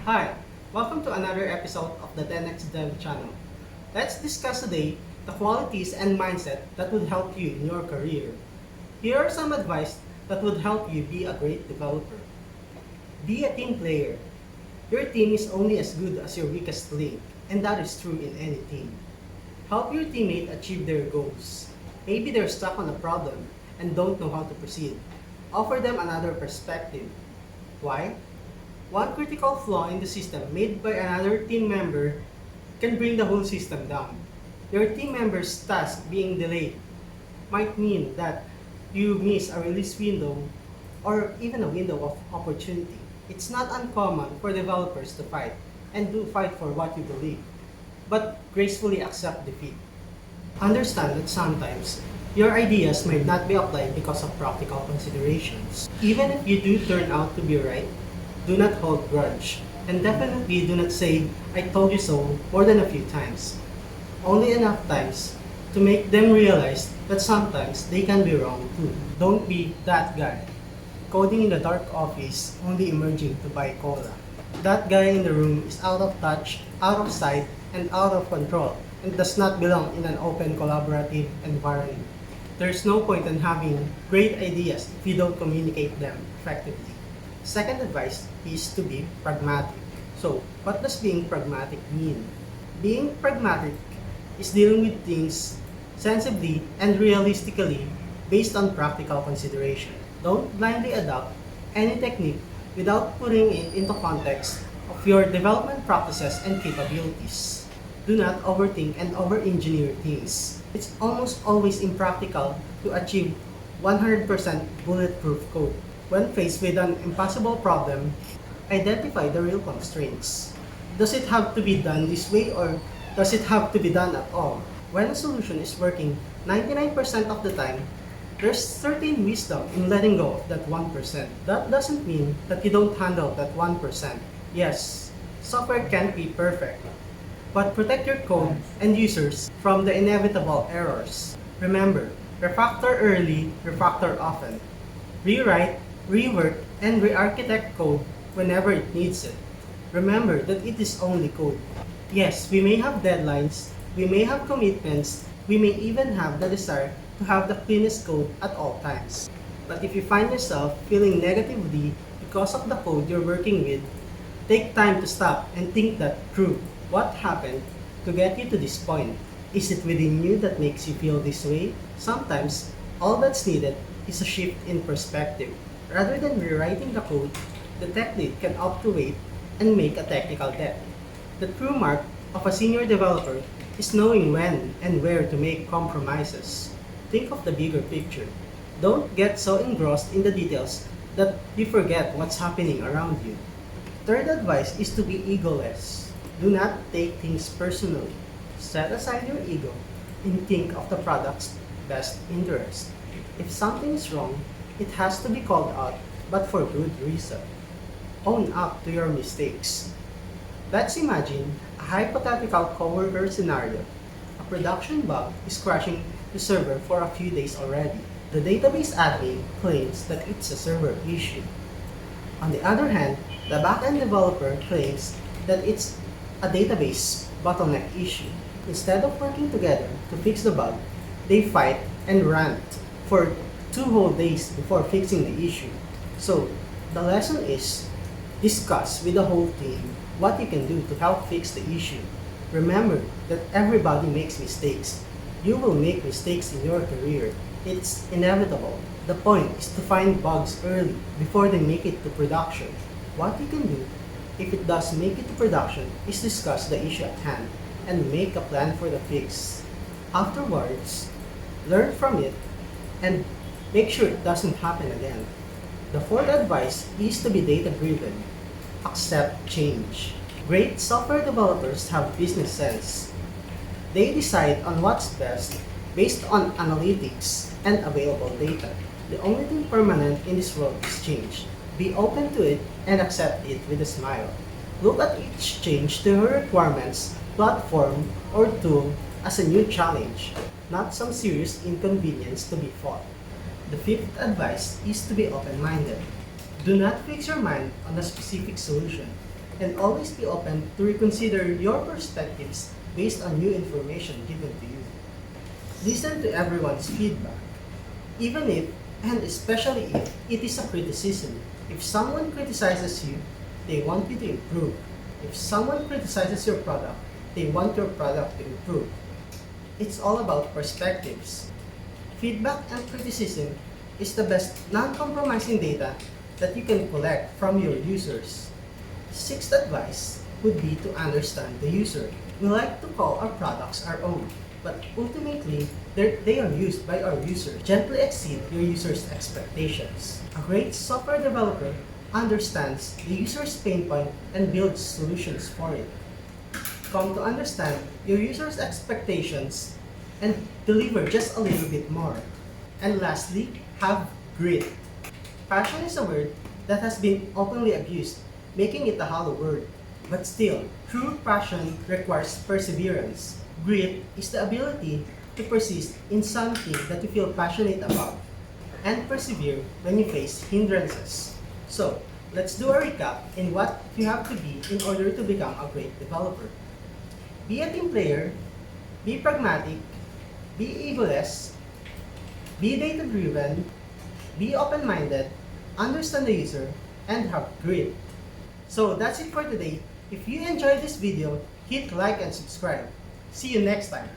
Hi, welcome to another episode of the 10x Dev channel. Let's discuss today the qualities and mindset that would help you in your career. Here are some advice that would help you be a great developer. Be a team player. Your team is only as good as your weakest link, and that is true in any team. Help your teammate achieve their goals. Maybe they're stuck on a problem and don't know how to proceed. Offer them another perspective. Why? One critical flaw in the system made by another team member can bring the whole system down. Your team member's task being delayed might mean that you miss a release window or even a window of opportunity. It's not uncommon for developers to fight and do fight for what you believe, but gracefully accept defeat. Understand that sometimes your ideas might not be applied because of practical considerations. Even if you do turn out to be right, do not hold grudge. And definitely do not say, I told you so, more than a few times. Only enough times to make them realize that sometimes they can be wrong too. Don't be that guy. Coding in the dark office, only emerging to buy cola. That guy in the room is out of touch, out of sight, and out of control, and does not belong in an open collaborative environment. There's no point in having great ideas if you don't communicate them effectively. Second advice is to be pragmatic. So, what does being pragmatic mean? Being pragmatic is dealing with things sensibly and realistically based on practical consideration. Don't blindly adopt any technique without putting it into context of your development practices and capabilities. Do not overthink and over-engineer things. It's almost always impractical to achieve 100% bulletproof code. When faced with an impossible problem, identify the real constraints. Does it have to be done this way or does it have to be done at all? When a solution is working 99% of the time, there's certain wisdom in letting go of that 1%. That doesn't mean that you don't handle that 1%. Yes, software can't be perfect, but protect your code and users from the inevitable errors. Remember, refactor early, refactor often. Rewrite, rework, and re-architect code whenever it needs it. Remember that it is only code. Yes, we may have deadlines, we may have commitments, we may even have the desire to have the cleanest code at all times. But if you find yourself feeling negatively because of the code you're working with, take time to stop and think that through. What happened to get you to this point? Is it within you that makes you feel this way? Sometimes, all that's needed is a shift in perspective. Rather than rewriting the code, the tech lead can opt to wait and make a technical debt. The true mark of a senior developer is knowing when and where to make compromises. Think of the bigger picture. Don't get so engrossed in the details that you forget what's happening around you. Third advice is to be egoless. Do not take things personally. Set aside your ego and think of the product's best interest. If something is wrong, it has to be called out, but for good reason. Own up to your mistakes. Let's imagine a hypothetical coworker scenario. A production bug is crashing the server for a few days already. The database admin claims that it's a server issue. On the other hand, the backend developer claims that it's a database bottleneck issue. Instead of working together to fix the bug, they fight and rant for 2 whole days before fixing the issue. So, the lesson is discuss with the whole team what you can do to help fix the issue. Remember that everybody makes mistakes. You will make mistakes in your career. It's inevitable. The point is to find bugs early before they make it to production. What you can do if it does make it to production is discuss the issue at hand and make a plan for the fix. Afterwards, learn from it and make sure it doesn't happen again. The fourth advice is to be data-driven. Accept change. Great software developers have business sense. They decide on what's best based on analytics and available data. The only thing permanent in this world is change. Be open to it and accept it with a smile. Look at each change to your requirements, platform, or tool as a new challenge, not some serious inconvenience to be fought. The fifth advice is to be open-minded. Do not fix your mind on a specific solution. and always be open to reconsider your perspectives based on new information given to you. Listen to everyone's feedback, even if, and especially if, it is a criticism. If someone criticizes you, they want you to improve. If someone criticizes your product, they want your product to improve. It's all about perspectives. Feedback and criticism is the best non-compromising data that you can collect from your users. Sixth advice would be to understand the user. We like to call our products our own, but ultimately, they are used by our users. Gently exceed your user's expectations. A great software developer understands the user's pain point and builds solutions for it. Come to understand your user's expectations and deliver just a little bit more. And lastly, have grit. Passion is a word that has been openly abused, making it a hollow word. But still, true passion requires perseverance. Grit is the ability to persist in something that you feel passionate about and persevere when you face hindrances. So, let's do a recap in what you have to be in order to become a great developer. Be a team player, be pragmatic, be egoless, be data-driven, be open-minded, understand the user, and have grit. So that's it for today. If you enjoyed this video, hit like and subscribe. See you next time.